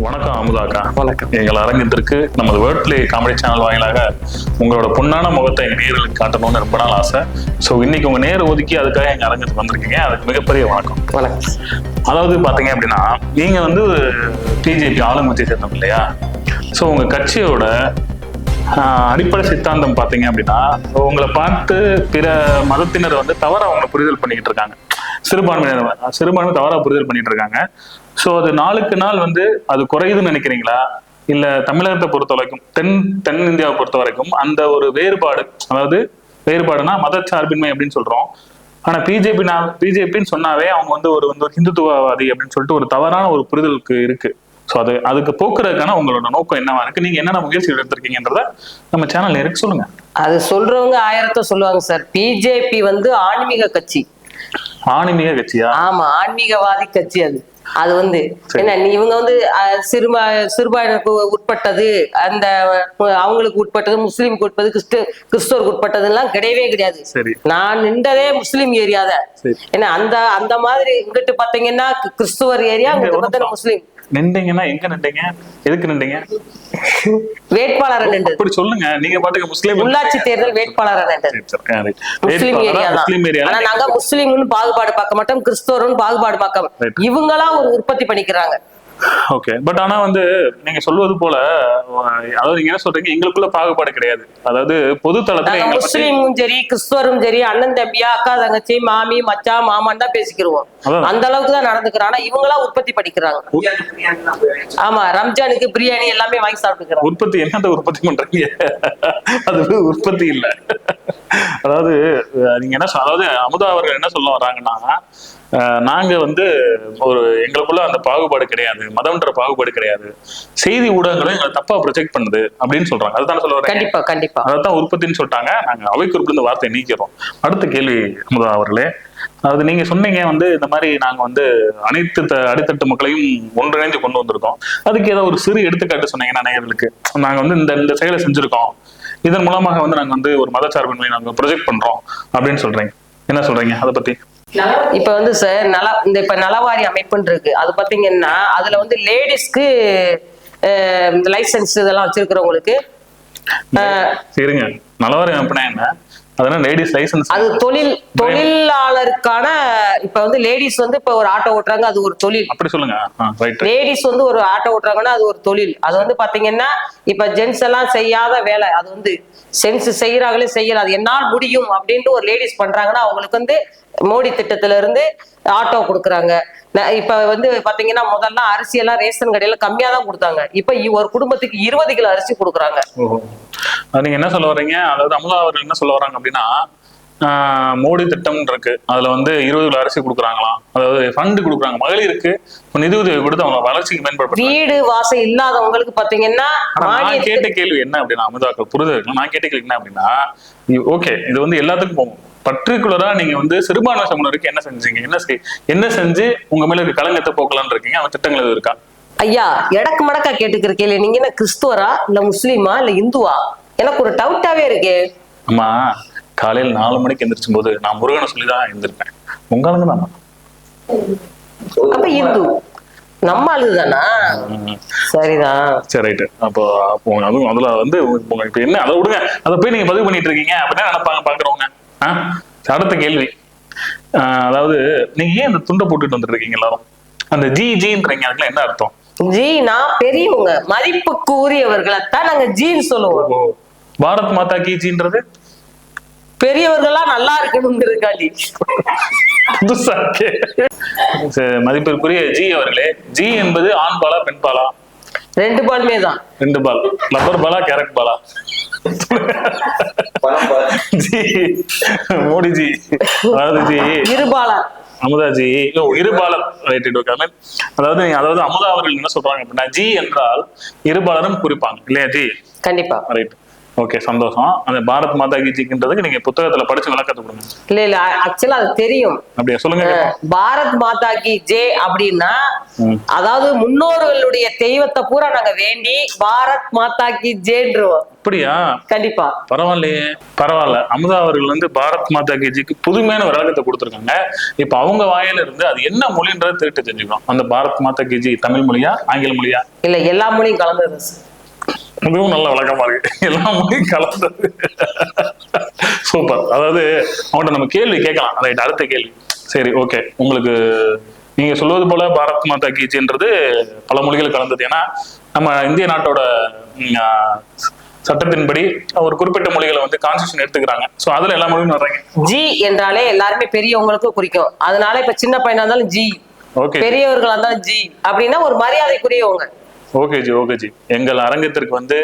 வணக்கம் அமுதாக்கா. வணக்கம். எங்கள் அரங்கத்திற்கு நமது வேர்ட் பிளே காமெடி சேனல் வாயிலாக உங்களோட பொன்னான முகத்தை எங்க நேர்களுக்கு காட்டணும்னு ரொம்ப நாள் ஆசை. ஸோ இன்னைக்கு உங்க நேரம் ஒதுக்கி அதுக்காக எங்க அரங்கத்துக்கு வந்திருக்கீங்க, அதுக்கு மிகப்பெரிய வணக்கம். வணக்கம். அதாவது பாத்தீங்க அப்படின்னா நீங்க வந்து பிஜேபி ஆளுங்கட்சியை சேர்ந்தோம் இல்லையா? ஸோ உங்க கட்சியோட அடிப்படை சித்தாந்தம் பாத்தீங்க அப்படின்னா உங்களை பார்த்து பிற மதத்தினர் வந்து தவறா அவங்க புரிதல் பண்ணிக்கிட்டு இருக்காங்க. சிறுபான்மை தவறா புரிதல் பண்ணிட்டு இருக்காங்க. ஸோ அது நாளுக்கு நாள் வந்து அது குறையுதுன்னு நினைக்கிறீங்களா? இல்ல தமிழகத்தை பொறுத்த வரைக்கும் தென் இந்தியாவை பொறுத்த வரைக்கும் அந்த ஒரு வேறுபாடு, அதாவது வேறுபாடுனா மதச்சார்பின்மை அப்படின்னு சொல்றோம். ஆனா பிஜேபின்னு சொன்னாவே அவங்க வந்து ஒரு ஹிந்துத்துவவாதி அப்படின்னு சொல்லிட்டு ஒரு தவறான ஒரு புரிதலுக்கு இருக்கு. ஸோ அதுக்கு போக்குறதுக்கான உங்களோட நோக்கம் என்னவா இருக்கு? நீங்க என்னென்ன முயற்சிகள் எடுத்திருக்கீங்கன்றத நம்ம சேனல்ல இருக்கு, சொல்லுங்க. அது சொல்றவங்க ஆயிரத்தை சொல்லுவாங்க சார். பிஜேபி வந்து ஆன்மீக கட்சி. ஆன்மீக கட்சியா? ஆமா, ஆன்மீகவாதி கட்சி. அது வந்து என்ன, இவங்க வந்து சிறுபான்மைக்கு உட்பட்டது, அந்த அவங்களுக்கு உட்பட்டது, முஸ்லீமுக்கு உட்பட்டது, கிறிஸ்தவருக்கு உட்பட்டது எல்லாம் கிடையவே கிடையாது. நான் நின்றதே முஸ்லீம் ஏரியா தான். ஏன்னா அந்த மாதிரி இங்கிட்டு பாத்தீங்கன்னா கிறிஸ்துவர் ஏரியா, இங்கிட்டு பார்த்தா முஸ்லீம். நின்றீங்கன்னா எங்க நின்றீங்க? எதுக்கு நின்றீங்க? வேட்பாளர் நின்று அப்படி சொல்லுங்க. நீங்க பாட்டுக்கு முஸ்லீம் உள்ளாட்சி தேர்தல் வேட்பாளர் முஸ்லீம் ஏரியா. ஆனா நாங்க முஸ்லீம்னு பாகுபாடு பார்க்க மாட்டோம், கிறிஸ்தவர்னு பாகுபாடு பார்க்க மாட்டோம். இவங்களா ஒரு உற்பத்தி பண்ணிக்கிறாங்க. ஓகே. பட் ஆனா வந்து நீங்க சொல்வது போல, அதாவது நீங்க என்ன சொல்றீங்க, எங்களுக்குள்ள பாகுபாடு கிடையாது. அதாவது பொது தளத்துல முஸ்லீமும் சரி கிறிஸ்துவரும் சரி அண்ணன் தம்பியா, அக்கா தங்கச்சி, மாமி மச்சா மாமான் தான் பேசிக்கிறோம். அந்த அளவுக்கு தான் நடந்துக்கிறோம். ஆனா இவங்களா உற்பத்தி பண்ணிக்கிறாங்க. ஆமா, ரம்ஜானுக்கு பிரியாணி எல்லாமே வாங்கி சாப்பிட்டுக்கிறாங்க. உற்பத்தி என்னத்த உற்பத்தி பண்றீங்க? அது உற்பத்தி இல்ல. அதாவது நீங்க என்ன, அதாவது அமுதா அவர்கள் என்ன சொல்ல வர்றாங்கன்னா, நாங்க வந்து எங்களுக்குள்ள அந்த பாகுபாடு கிடையாது, மதம்ன்ற பாகுபாடு கிடையாது, செய்தி ஊடகங்களும் எங்களை தப்பா ப்ரொஜெக்ட் பண்ணுது அப்படின்னு சொல்றாங்க. அதுதான் சொல்ல வரேன். கண்டிப்பா கண்டிப்பா அதான் உற்பத்தின்னு சொல்லிட்டாங்க. நாங்க அவைக்குறிப்பில் இந்த வார்த்தையை நீக்கிறோம். அடுத்த கேள்வி அமுதா அவர்களே, அதாவது நீங்க சொன்னீங்க வந்து இந்த மாதிரி நாங்க வந்து அனைத்து அடித்தட்டு மக்களையும் ஒன்றிணைந்து கொண்டு வந்திருக்கோம். அதுக்கு ஏதோ ஒரு சிறு எடுத்துக்காட்டு சொன்னீங்கன்னா நேயர்களுக்கு, நாங்க வந்து இந்த செயலை செஞ்சிருக்கோம், இதன் மூலமாக வந்து நாங்க வந்து ஒரு மதச்சார்பின்மை நாங்க ப்ரொஜெக்ட் பண்றோம் அப்படின்னு சொல்றீங்க. என்ன சொல்றீங்க அதை பத்தி? இப்ப வந்து சார் இப்ப நலவாரி அமைப்புன்னு இருக்கு. அது பாத்தீங்கன்னா அதுல வந்து லேடிஸ்க்கு லைசன்ஸ் இதெல்லாம் வச்சிருக்கிறவங்களுக்கு சரிங்க. நலவாரி அமைப்புனா என்ன? அதனால லேடிஸ் லைசன்ஸ், அது தொழிலாளருக்கான. இப்ப வந்து லேடிஸ் வந்து இப்ப ஒரு ஆட்டோ ஓட்டுறாங்க, அது ஒரு தொழில். அப்படி சொல்லுங்க. லேடிஸ் வந்து ஒரு ஆட்டோ ஓட்டுறாங்கன்னா அது ஒரு தொழில். அது வந்து பாத்தீங்கன்னா இப்ப ஜென்ஸ் எல்லாம் செய்யாத வேலை, அது வந்து சென்ஸ் செய்யறாங்களே செய்யல, அது என்னால் முடியும் அப்படின்ட்டு ஒரு லேடிஸ் பண்றாங்கன்னா அவங்களுக்கு வந்து மோடி திட்டத்துல இருந்து ஆட்டோ கொடுக்குறாங்க. இப்ப வந்து பாத்தீங்கன்னா முதல்ல அரிசி எல்லாம் ரேஷன் கடையில கம்மியா தான் கொடுத்தாங்க. இப்ப ஒரு குடும்பத்துக்கு 20 கிலோ அரிசி கொடுக்குறாங்க. நீங்க என்ன சொல்ல வர்றீங்க? அதாவது அமுதா அவர்கள் என்ன சொல்ல வர்றாங்க அப்படின்னா, மோடி திட்டம் இருக்கு, அதுல வந்து 20 கிலோ அரிசி கொடுக்குறாங்களாம், அதாவது ஃபண்ட் கொடுக்குறாங்க, மகளிருக்கு நிதி உதவி கொடுத்து அவங்க வளர்ச்சிக்கு மேம்படுத்த. வீடு வாசல் இல்லாதவங்களுக்கு பாத்தீங்கன்னா நான் கேட்ட கேள்வி என்ன அப்படின்னா, அமுதாக்கள் புரிதல், நான் கேட்ட கேள்வி என்ன அப்படின்னா, ஓகே இது வந்து எல்லாத்துக்கும் போகும், பர்டிகுலரா நீங்க வந்து சிறுபான்மை சமூகருக்கு என்ன செஞ்சீங்க, என்ன செஞ்சு உங்க மேல இருக்க களங்கத்தை போக்கலான்னு இருக்கீங்க? அந்த திட்டங்கள் எதுவும் இருக்கா? ஐயா, எடக்கு மடக்கா கேட்டுக்கிற கேள்வி. நீங்க என்ன கிறிஸ்துவரா இல்ல முஸ்லீமா இல்ல இந்துவா? எனக்கு ஒரு டவுட்டாவே இருக்கு. ஆமா, காலையில் 4 மணிக்கு எந்திரிச்சும் போது நான் முருகனை சொல்லிதான் எழுந்திருப்பேன். உங்களுக்கு தான். அப்ப இந்து நம்ம ஆளுதானா? சரிதான். சரி, ரைட்டு. அப்போ அதுவும் அதுல வந்து இப்ப என்ன, அதை விடுங்க, அதை போய் நீங்க பதிவு பண்ணிட்டு இருக்கீங்க அப்படின்னா நினைப்பாங்க பாக்குறவங்க. அடுத்த கேள்வி, அதாவது நீங்க ஏன் அந்த துண்டை போட்டுட்டு வந்துட்டு இருக்கீங்க எல்லாரும்? அந்த ஜின்றீங்க, அதுக்குலாம் என்ன அர்த்தம்? ஜீனா பெரியவங்க, மதிப்புக்கு உரியவர்களைத்தான் நாங்க ஜீன்னு சொல்லுவோம். பாரத் மாதா கி ஜின்றது பெரியவர்களா நல்லா இருக்கணும்ங்கிறதுக்காண்டி. மதிப்பிற்குரிய ஜி அவர்களே, ஜி என்பது ஆண் பாலா பெண் பாலா? 2 பாலுமே தான். 2 பால். லப்பர் பாலா கேரட் பாலா? ஜி மோடிஜி, அதாவது ஜி இருபாலா, அமுதாஜி இருபாலர். அதாவது அமுதா அவர்கள் என்ன சொல்றாங்க அப்படின்னா, ஜி என்றால் இருபாலரும் குறிப்பாங்க இல்லையா? ஜி கண்டிப்பா ரைட். ஓகே, சந்தோஷம். அந்த பாரத் மாதா கி ஜின்றதுக்கு நீங்க புத்தகத்துல படிச்சு விளக்கத்தை கொடுங்க. இல்ல ஆக்சுவலா அது தெரியும். அப்படியா, சொல்லுங்க. பாரத் மாதா கி ஜே அப்படின்னா அதாவது முன்னோர்களுடைய தெய்வத்தை பூரா நாங்க வேண்டி பாரத் மாதா கி ஜேன்றோம். அப்படியா? கண்டிப்பா. பரவாயில்லையே, பரவாயில்ல. அமுதா அவர்கள் வந்து பாரத் மாதா கி ஜிக்கு புதுமையான விளக்கத்தை கொடுத்துருக்காங்க. இப்ப அவங்க வாயில இருந்து அது என்ன மொழின்றதை திருட்டு தெரிஞ்சுக்கணும். அந்த பாரத் மாதா கி ஜி தமிழ் மொழியா ஆங்கில மொழியா? இல்ல, எல்லா மொழியும் கலந்தது. இதுவும் நல்ல விளக்கமா இருக்கு, எல்லா மொழியும் கலந்தது. சூப்பர். அதாவது அவங்கள்ட்ட நம்ம கேள்வி கேட்கலாம். ரைட், அடுத்த கேள்வி. சரி, ஓகே. உங்களுக்கு நீங்க சொல்வது போல பாரத் மாதா கி ஜின்றது பல மொழிகள் கலந்தது. ஏன்னா நம்ம இந்திய நாட்டோட சட்டத்தின்படி ஒரு குறிப்பிட்ட மொழிகளை வந்து கான்ஸ்டிடியூஷன் எடுத்துக்கிறாங்க. சோ அதுல எல்லா மொழியும் வர்றாங்க. ஜி என்றாலே எல்லாருமே பெரியவங்களுக்கு குறிக்கும். அதனால இப்ப சின்ன பையனா இருந்தாலும் ஜி, பெரியவர்களா இருந்தாலும் ஜி அப்படின்னா ஒரு மரியாதைக்குரியவங்க. ஓகே ஜி, ஓகே ஜி. எங்கள் அரங்கத்திற்கு வந்து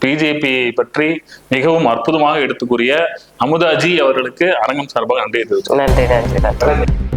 பிஜேபி பற்றி மிகவும் அற்புதமாக எடுத்துக்கூறிய அமுதா ஜி அவர்களுக்கு அரங்கம் சார்பாக நன்றி தெரிவித்துள்ளேன். நன்றி.